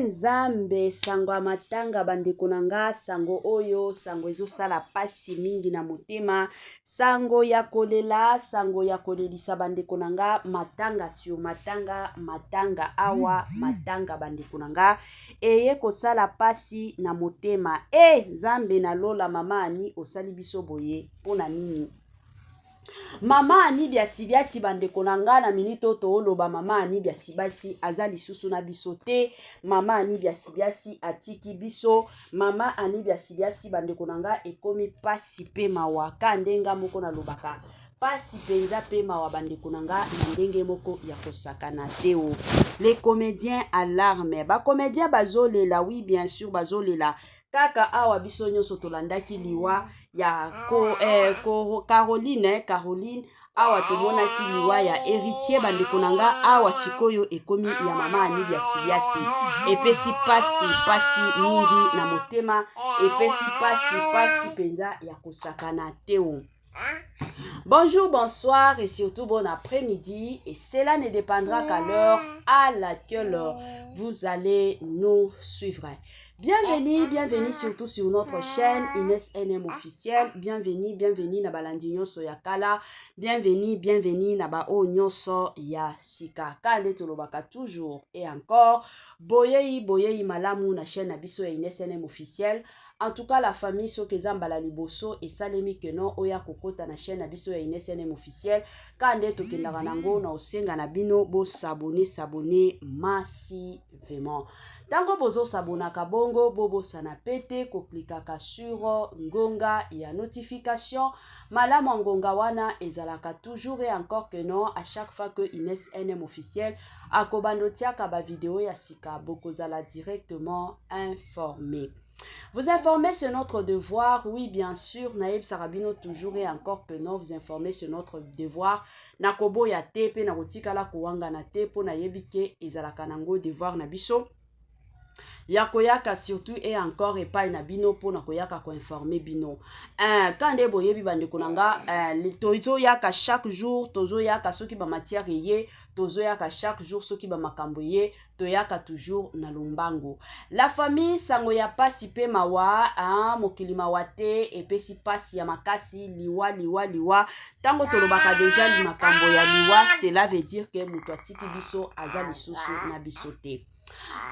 Nzambe sango matanga bandeko nanga sango oyo sango ezosala pasi mingi na motema sango ya kolela sango ya kolelisa bandeko nanga matanga sur matanga awa matanga bandeko nanga eye kosala pasi na motema Nzambe na lola mama ani osali biso boye pona nini Mama ani biasi bandeko nanga na minito to oloba mama ani biasi aza lisusu na biso te mama ani biasi atiki biso mama ani biasi bandeko nanga ekomi pasi pe mawa ka ndenga moko na lobaka pasi penza pe mawa bandeko nanga na ndenge moko ya kosakana teo les comédiens alarme ba comédiens bazolela oui bien sûr bazolela kaka awa biso nyonso tolandaki liwa ya Caroline awa tomonaki liwa ya héritier bandeko nanga awa sikoyo ekomi ya mama ani biasi epesi pasi mingi na motema epesi pasi penza ya kosakana teo. Bonjour, bonsoir et surtout bon après-midi. Et cela ne dépendra qu'à l'heure à laquelle vous allez nous suivre. Bienvenue surtout sur notre chaîne Inès NM officiel. Bienvenue na balandinyo soyakala. Bienvenue na ba onyoso ya sika. Kande tolobaka toujours et encore. Boyei malamu na chaîne abiso ya Inès NM officiel. En tout cas, la famille Sokezamba la liboso et salemi que non oya kokota na chaîne abiso ya Inès NM officiel. Kande tokendaka nango na osenga na bino bo s'abonner massivement. Tango bozo sabonaka bongo bobo sana pete ko klikaka sur ngonga ya notification. Malamu ngonga wana ezalaka toujours et encore que non à chaque fois que Inès NM officiel akobando tiaka ba vidéo ya sika bokozala directement informé. Vous informer c'est notre devoir, oui bien sûr, Naïb Sarabino toujours et encore que non, vous informer c'est notre devoir. Nakobo ya tepe na rotika la kuwanga na tepo na yebike ezalaka nango devoir na biso. Yakoyaka surtout et encore et pas na bino po na koyaka ko informer bino. Quand de boyebi bandeko nanga tozo yaka chaque jour tozo yaka soki ba matière ye tozo yaka chaque jour soki ba makambo ye toyaka toujours na lombango. La famille sango ya pasi pe mawa mokili mawate et pesi pasi ya makasi liwa tango tolobaka déjà li makambo ya liwa cela veut dire que muto atiki biso aza lisusu na biso te.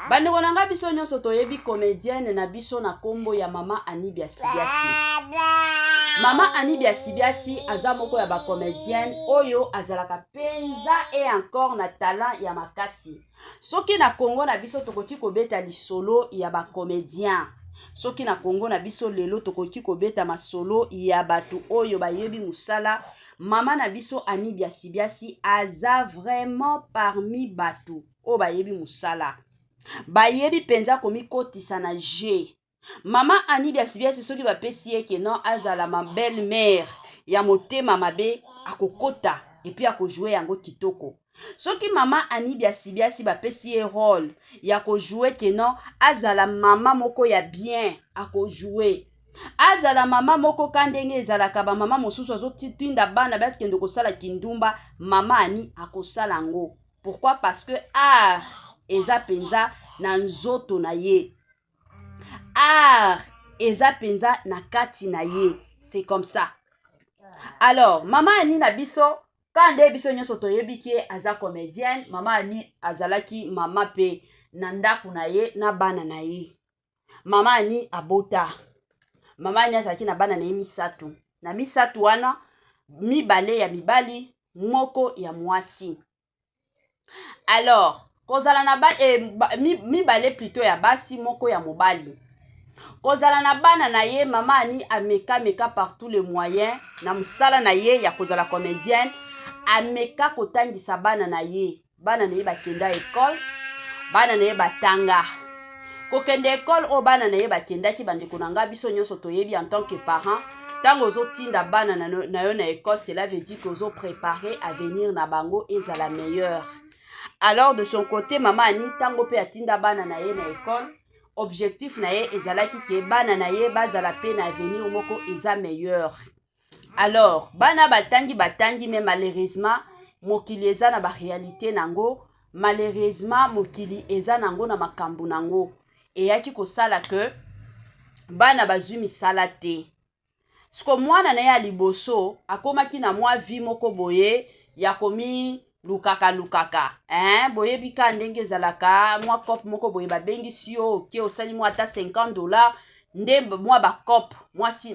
Bandeko nanga biso nyonso toyebi comédienne na biso na kombo ya mama Ani biasi. Mama Ani biasi aza moko ya ba comédienne oyo azalaka penza et encore na talent ya makasi. Soki na Congo na biso tokoki kobeta lisolo ya ba comédien. Soki na Congo na biso lelo tokoki kobeta masolo ya batu oyo bayebi musala. Mama na biso Ani biasi aza vraiment parmi batu o bayebi musala. Bayebi penza komi kotisa na G. Mama Ani biasi soki bapesi eke non azala ma belle-mère ya motema mabe akokota et puis akojouer yango kitoko. Soki mama Ani biasi bapesi e rôle ya kojouer ke non azala mama moko ya bien akojouer. Azala mama moko kandenge ezalaka ba mama mosusu azotinda bana bakende kosala kindumba mama Ani akosala ngo. Pourquoi? Parce que eza penza na nzoto na ye. Eza penza na kati na ye. C'est comme ça. Alors, mama Ani na biso, kande biso nyonso toyebi ke aza comédienne, mama Ani azalaki mama pe na ndaku na ye na bana na ye. Mama Ani abota. Mama Ani azalaki na bana na ye misatu. Na misatu wana, mibale ya mibali, moko ya mwasi. Alors, kozala na mibale plutôt ya basi moko ya mobali. Kozala na bana na ye mama Ani ameka par tous les moyens na musala na ye ya kozala comédienne ameka kotangisa bana na ye bakenda école bana na ye batanga kokende école o bana na ye bakendaki bandeko nanga biso nyonso toyebi en tant que parent tango ozotinda bana na yo na école cela veut dire que ozo préparer à venir na bango ezala meilleur. Alors de son côté mama Ani tango pe atinda bana na ye na école objectif na ye ezalaki ke bana na ye bazala pe na avenir moko eza meilleur. Alors bana batangi mais malheureusement mokili eza na ba réalité nango malheureusement mokili eza nango na makambo nango eyaki kosala ke bana bazwi misala te. Siko mwana na ye ya liboso akomaki na mwa vi moko boye ya komi lukaka boyebi ka ndenge ezalaka mwa kope moko boye babengisi yo oke osali mwa ata $50 nde mwa bakope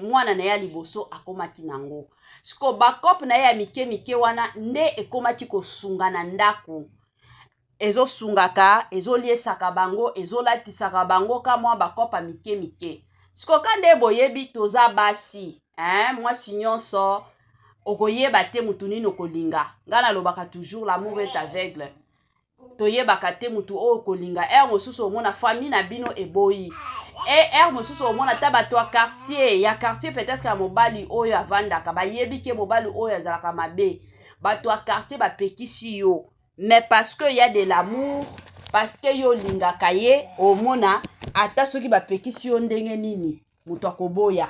mwana na ye ya liboso akomaki nango. Siko bakope na ye ya mike wana nde ekomaki kosunga na ndako, ezosungaka, ezoliesaka bango, ezolatisaka bango ka mwa bakopa mike. Siko ka nde boyebi toza basi mwasi nyonso okoyeba te mutu nini okolinga. Nga nalobaka toujours l'amour est aveugle. Toyebaka te mutu oyo okolinga mosusu omona famille na bino eboyi. Mosusu omona ta bato ya quartier peut-être ya mobali oyo avandaka bayebi ke mobali oyo azalaka mabe. Bato ya quartier bapekisi yo. Mais parce que y a de l'amour, parce que yo lingaka ye omona ata soki bapekisi yo ndenge nini mutu akoboya.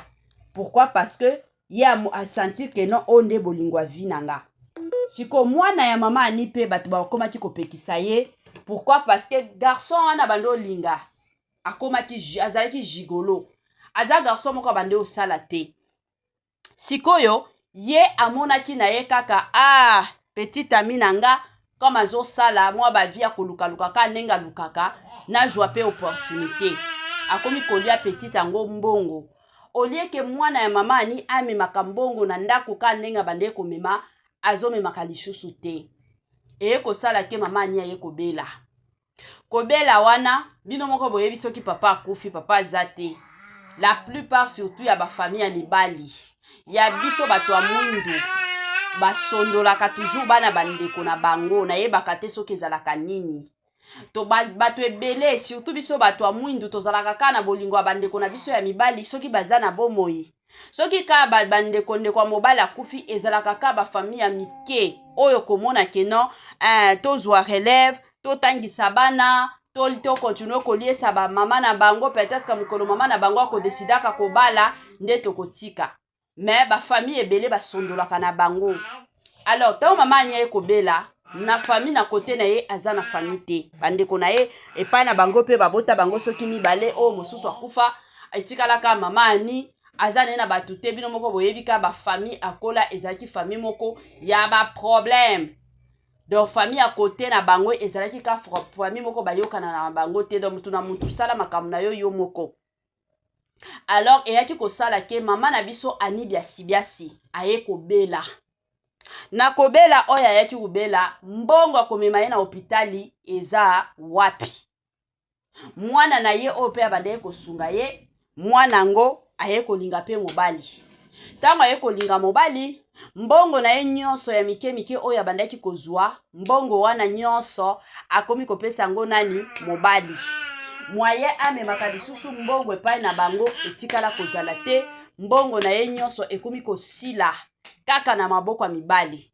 Pourquoi? Parce que ya a sentir que non onde bolingwa vinanga. Siko mwana ya mama ani pe bato bakomaki kopekisa ye. Pourquoi? Parce que garçon wana bando linga akomaki azalaki gigolo. Aza garçon moko bande osala te. Sikoyo ye amonaki na ye kaka petit ami nanga comme azo sala mwa ba via koluka ka nenga lukaka na joie pe opportunité. Akomi kolia petit ango mbongo. Olie ke mwana ya mama ani amemaka mbongo na ndako ka nenga bande komema azomemaka lisusu te. Kosala ke mama ani aye kobela. Kobela wana bino moko boyebi soki papa akufi papa azate. La plupart surtout ya ba famille ya mibali. Ya biso bato ya mwindu basondolaka toujours bana bandeko na bango na yebaka te soki ezalaka nini. To bato ebele surtout biso bato ya mwindu tozalaka ka na bolingo ya bandeko na biso ya mibali soki baza na bomoi. Soki ka bandeko ndeko ya mobali akufi ezalaka ka ba famille ya mike oyo komona ke non tozwa relève totangisa bana to continue koliesa ba mama na bango peut-être ka mukolo mama na bango akodesidaka kobala nde tokotika. Mais ba famille ebele basondolaka na bango. Alors tant mama anya kobela na famille na côté na ye aza na famille te. Bandeko na ye epa na bango pe babota bango soki mibale mosusu akufa etikalaka mama ani aza na batu te bino moko boyebi ka ba famille akola ezalaki famille moko ya ba problème. Donc famille à côté na bango ezalaki ka famille moko bayokana na bango te donc mutu na mutu sala makambo na yo moko. Alors eyaki kosala ke mama na biso ani biasi aye kobela. Na kobela oya ayaki kobela mbongo akomema ye na hopitali eza wapi. Mwana na ye ope abande kosunga ye, mwana ngo aye kolinga pe mobali. Tango aye kolinga mobali, mbongo na ye nyonso ya mike oya bandaki kozwa, mbongo wana nyonso akomi kopesa ngo nani mobali. Mwaye amemaka lisusu mbongo epai na bango etikala kozala te, mbongo na ye nyonso ekomi kosila kaka na maboko ya mibali.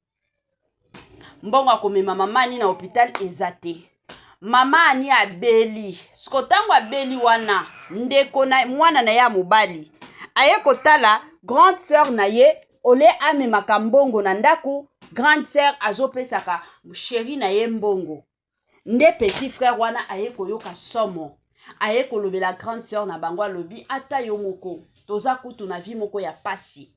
Mbongo akomema mama ni na hôpital ezate. Mama ani abeli. Siko tango abeli wana ndeko na mwana na ya mobali. Aye kotala grande sœur na ye ole amemaka mbongo na ndaku, grande sœur azopesaka chéri na ye mbongo. Nde petit frère wana aye koyoka somo. Aye kolobela grande sœur na bango alobi ata yo moko toza kutu na vie moko ya pasi.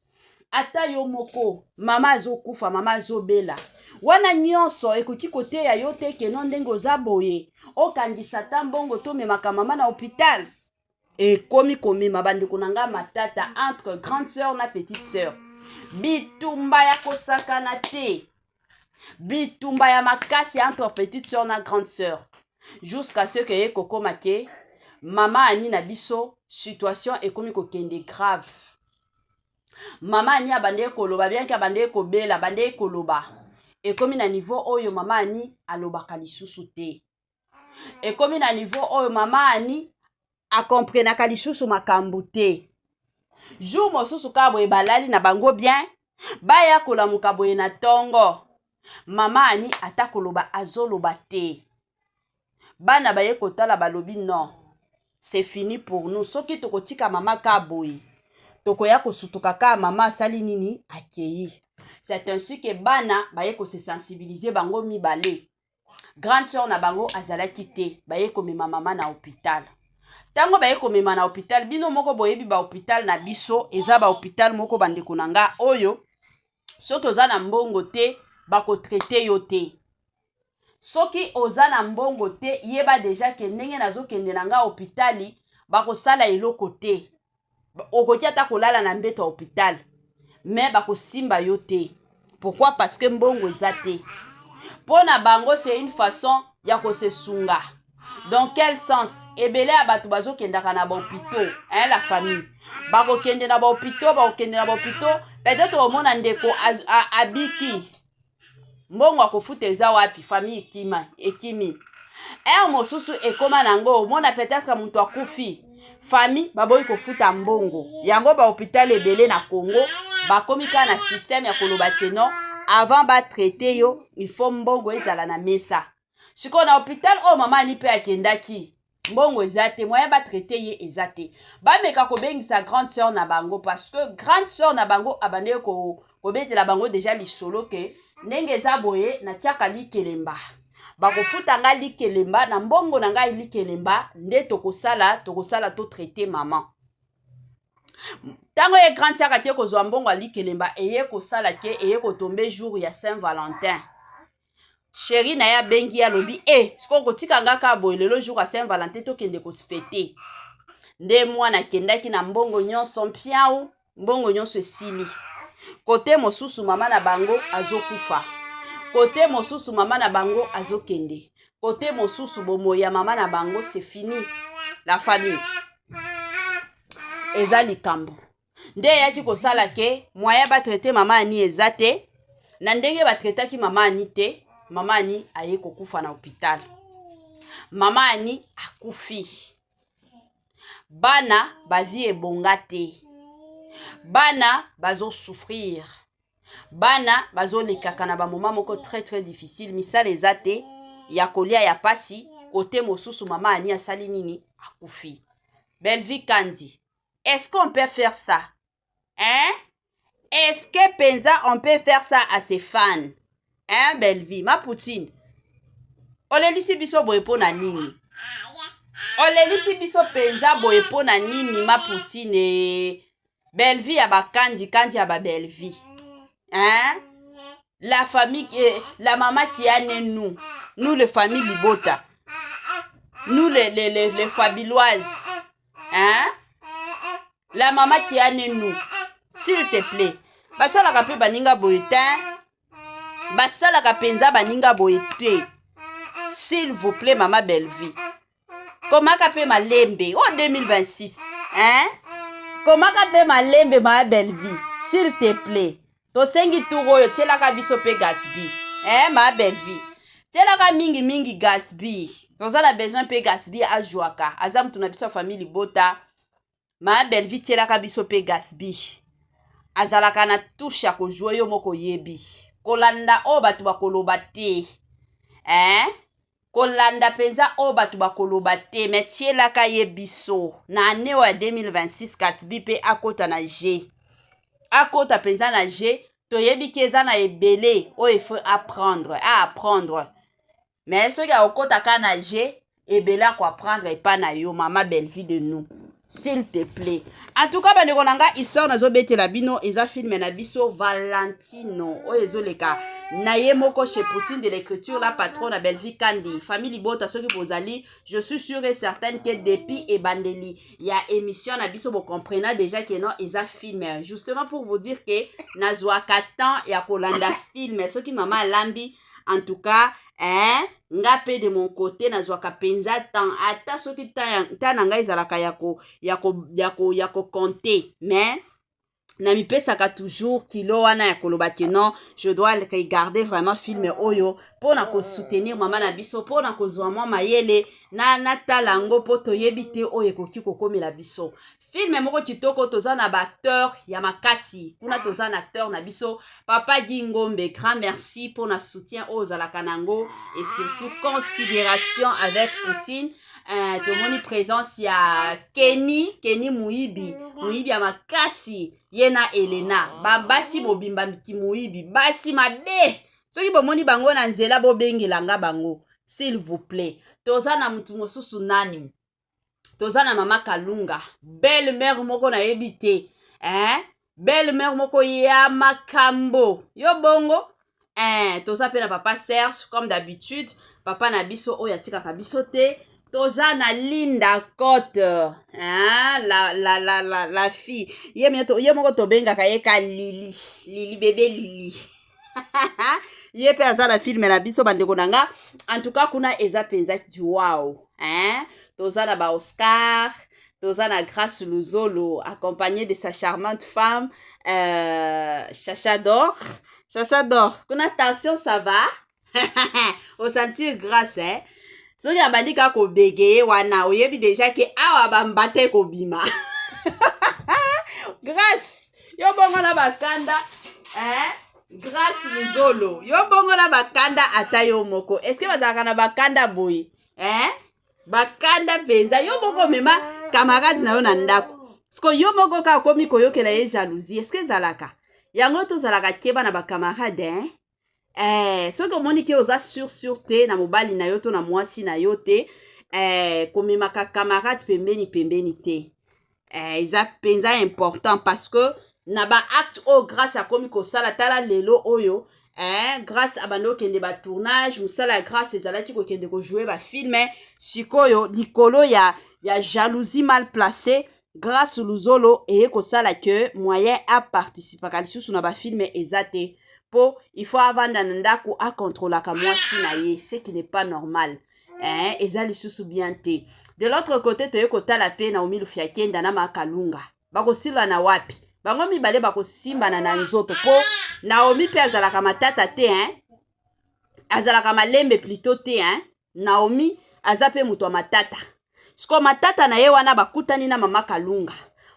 Ata yo moko mama azokufa mama azobela. Wana nyonso ekoki kote ya yo te ke non ndenge oza boye. Okandisa ta mbongo to memaka mama na hôpital. Komi komema bandeko nanga matata entre grande sœur na petite sœur. Bitumba ya kosakana te. Bitumba ya makasi entre petite sœur na grande sœur. Jusqu'à ce que ye kokoma ke mama ani na biso situation ekomi kokende grave. Mama ani abande koloba bien ka bande kobela bande koloba. Ekomi na niveau oyo mama ani alobaka lisusu te. Ekomi na niveau oyo mama ani akomprenaka lisusu makambo te. Jour mosusu ka boye balali na bango bien, baya kolamuka boye na tongo. Mama ani atakoloba azoloba te. Bana baye kotala balobi non. C'est fini pour nous. Soki tokotika mama ka boye. Tokoya kosutuka ka mama sali nini akei. C'est ainsi que bana baye ko se sensibiliser bango mibale. grande sœur na bango azalaki te baye komema mama na hôpital. Tango baye komema na hôpital bino moko boyebi ba hôpital na biso eza ba hôpital moko bandeko na nga oyo soki oza na mbongo te bako traiter yo te. Soki oza na mbongo te yeba deja ke ndenge nazokende na nga hôpitali bako sala eloko te. Okoki ata kolala na mbeto ya hôpital mais bako simba yo te. Pourquoi? Parce que mbongo eza te. Pona bango c'est une façon ya ko se sunga. Dans quel sens? Ebele abatu bazokendaka na ba hôpitaux, hein, la famille. Bako kende na ba hôpitaux, peut-être au mona ndeko abiki. Mbongo akofuta eza wapi famille ekimi. Mosusu ekoma nango mona peut-être mutu akufi. Famille baboyi kofuta mbongo. Yango ba hôpital ebele na Congo bakomika na système ya koloba teno avant ba traiter yo il faut mbongo ezala na mesa. Siko na hôpital mama ni pe akendaki mbongo ezate moyen ba traiter ye ezate. Ba meka ko bengisa grande sœur na bango parce que grande sœur na bango abande ko betela bango déjà lisolo ke ndenge eza boye na tiaka likelemba. Bakofuta nga likelemba na mbongo na nga likelemba nde tokosala to traiter maman. Tango ye grande sœur atie ko zwa mbongo likelemba eye ko sala ke eye ko tomber jour ya Saint-Valentin. Chérie na ya bengi ya lobi siko kotika nga ka boye lelo jour ya Saint-Valentin to kende ko fêter. Nde mwana kendaki na mbongo nyonso mpiao, mbongo nyonso esili. Kote mosusu mama na bango azokufa. Kote mosusu mama na bango azokende. Kote mosusu bomo ya mama na bango c'est fini. La famille. Eza likambo. Nde yaki kosala ke moyen ba traiter mama ani ezate. Na ndenge ba traitaki mama ani te. Mama ani aye kokufa na hôpital. Mama ani akufi. Bana bavi ebonga te. Bana bazo souffrir. Bana bazo lekaka na ba moment moko très difficile misala ezate ya kolia ya pasi côté mosusu mama ani asali nini akufi. Belvi Kandi. Est-ce qu'on peut faire ça? Hein? Est-ce que penza on peut faire ça à ses fans? Hein, Belvi, ma poutine. Olelisi biso boyepo na nini? Olelisi biso penza boyepo na nini ma poutine? Belvi ya ba Kandi ya ba Belvi. Hein? La famille, la maman qui a né nous les familles Libota. Nous les fabiloises. Hein? La maman qui a né nous. S'il te plaît. Basala kape baninga boyetin. Basala kapenza baninga boyete. S'il vous plaît, maman Belvi. Comment kape malembe? Oh, 2026. Hein? Comment kape malembe, maman Belvi? S'il te plaît. To sengi turo yo tela ka biso pe Gasbi. Maman Belvi. Tela ka mingi Gasbi. Toza la besoin pe Gasbi a jouaka. Azam tuna biso famille Bota. Maman Belvi tela ka biso pe Gasbi. Azalaka na touche ko jouer yo moko yebi. Kolanda o batu bakoloba te. Kolanda penza o batu bakoloba te. Metiela ka yebiso. Na ane wa 2026 Katbi pe akota na G. Akota penza na G. To yebi keza na ebele. O il faut apprendre. À apprendre. Mais ce qui a okota ka na G. Ebele ko apprendre et pas na yo. Maman Belvi de nous. S'il te plaît. En tout cas, bandeko nanga histoire nazo betela bino eza film na biso Valentino. O ezoleka na ye moko chez Poutine de l'écriture la patronne à Belvi Kandi. Famille Bota soki bozali, je suis sûre et certaine que depuis et bandeli, il y a émission na biso vous comprenez déjà que non eza film. Justement pour vous dire que nazwa katan ya kolanda film soki mama lambi en tout cas nga pe de mon côté nazwaka penza temps ata soki ta nanga ezalaka yako compter mais na mipesaka toujours kilo wana ya koloba ke non je dois regarder vraiment film oyo pona ko soutenir mama na biso pona ko zwa mwa mayele na talango po toyebi te oyo ekoki kokomela biso. Film moko kitoko toza na ba acteur ya makasi. Kuna toza na acteur na biso Papa Gingombe. Grand merci pour notre soutien aux Alakanango et surtout considération avec Poutine. Tomoni présence ya Kenny Muibi ya makasi yena Elena babasi bobimba miki Muibi basi mabe soki bomoni bango na nzela bobengelanga bango s'il vous plaît. Toza na mutu mosusu nani, toza na mama Kalunga, belle mère moko na yebite, belle mère moko ya makambo yo bongo. Toza pe na papa Serge comme d'habitude, papa na biso oyo atikaka biso te. Toza na Linda Cote, la fille ye moko tobengaka ye ka Lili bébé Lili. Ye pe aza na filme na biso bandeko nanga. En tout cas kuna eza penza wow. Toza na ba Oscar, toza na Grâce Luzolo accompagnée de sa charmante femme Chacha d'or. Kuna attention ça va. Au sentir grâce soki abandi ka ko bege wana oyebi déjà ke awa bambate ko bima. Grâce yo bongo na bakanda Grâce Luzolo yo bongo na bakanda ata yo moko. Est-ce que bazalaka na bakanda boye bakanda penza yo bongo mema camarade na yo na ndako. Sko yo moko ka komi koyokela ye jalousie. Est-ce que zalaka yango to zalaka keba na bakamarade soki omoni ke oza sur te na mobali na yo to na mwasi na yo te komemaka camarade pembeni te. Eza penza important parce que na ba acte grâce a komi kosala tala lelo oyo grâce abando kende ba tournage musala grâce ezalaki ko kende ko jouer ba film sikoyo likolo ya jalousie mal placée. Grâce Luzolo et kosala que moyen a participer à lisusu na ba film ezate po il faut avant ndako a contrôler ka mwasi na ye, ce qui n'est pas normal. Eza lisusu bien te. De l'autre côté to yekota la pe na Naomi Lufiakenda na Makalunga bako silwa na wapi bango mibale bako simba na nzoto po Naomi pe azalaka matata te azalaka malembe plutôt te Naomi azape muto matata. Siko matata na ye wana bakutani na mama Kalunga.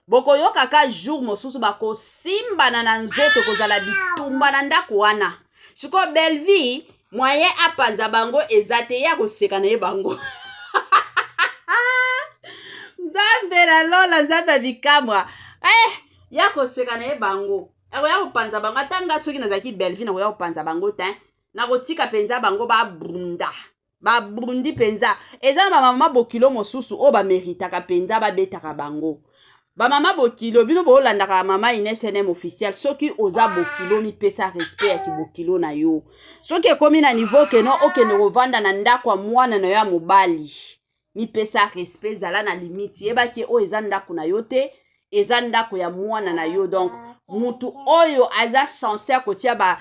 Boko yoka ka jour mosusu bako simba na nzoto kozala bitumba na ndako wana. Siko Belleville moyen apanza bango ezate ya koseka na ye bango. Nzambe la lola nzambe bikamwa. Ya koseka na ye bango. Ya kopanza bango atanga soki nazaki Belleville na ya kopanza bango te. Na kotika penza bango ba brunda. Ba burundi penza eza ba mama bokilo mosusu o ba meritaka penza ba betaka bango. Ba mama bokilo bino bo landaka mama inesene officiel soki oza bokilo mi pesa respect ya ki bokilo na yo. Soki ekomi na niveau ke no okende kovanda na ndako mwana na yo ya mobali. Mi pesa respect zala na limite yeba ki o eza ndako na yo te eza ndako ya mwana na yo. Donc mutu oyo aza censé kotia ba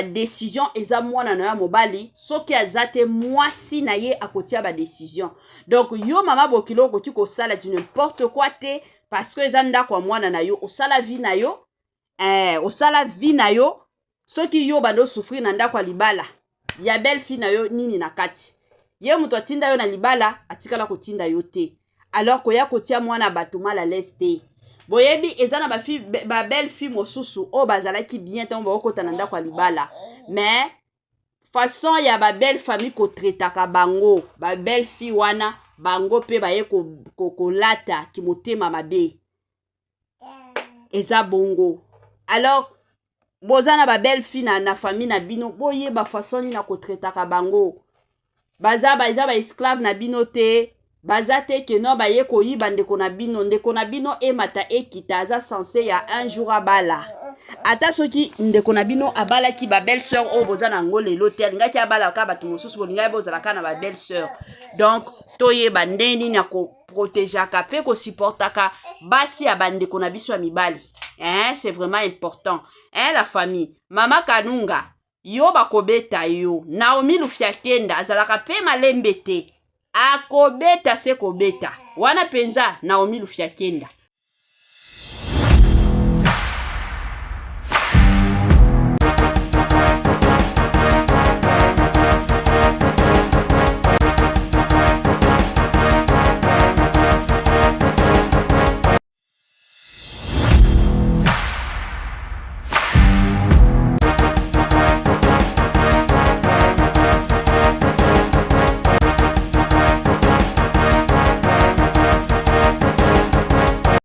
décision eza mwana na ya mobali soki azate mwasi na ye akotia ba décision. Donc yo mama bokilo koti ko sala du n'importe quoi te parce que eza ndako mwana na yo osala vie na yo osala vie na yo soki yo bando souffrir na ndako libala ya belle fille na yo nini na kati ye mutu atinda yo na libala atikala kotinda yo te alors ko ya kotia mwana batuma la leste. Boyebi ezana ba belle fille mosusu o bazalaki bien tant ba okota na ndako libala mais façon ya ba belle famille ko traitaka bango ba belle fille wana bango pe ba ye ko lata ki motema mabe eza bongo. Alors bozana ba belle fille na famille na bino boyeba façon ni na ko traitaka bango baza ba esclave na bino te. Bazate ke no ba ye ko yiba ndeko na bino emata ekita aza censé ya un jour abala. Ata soki ndeko na bino abala ki ba belle sœur o bozana ngole l'hôtel ngaki abala ka batu mosusu bolinga bozala ka na ba belle sœur. Donc toyeba ndeni na ko protéger ka pe ko supportaka basi ya bandeko na biso ya mibali. C'est vraiment important. La famille. Mama Kanunga yo bakobeta yo. Naomi Lufiakenda azalaka pe malembe te. Akobeta se kobeta wana penza Naomi Lufiakenda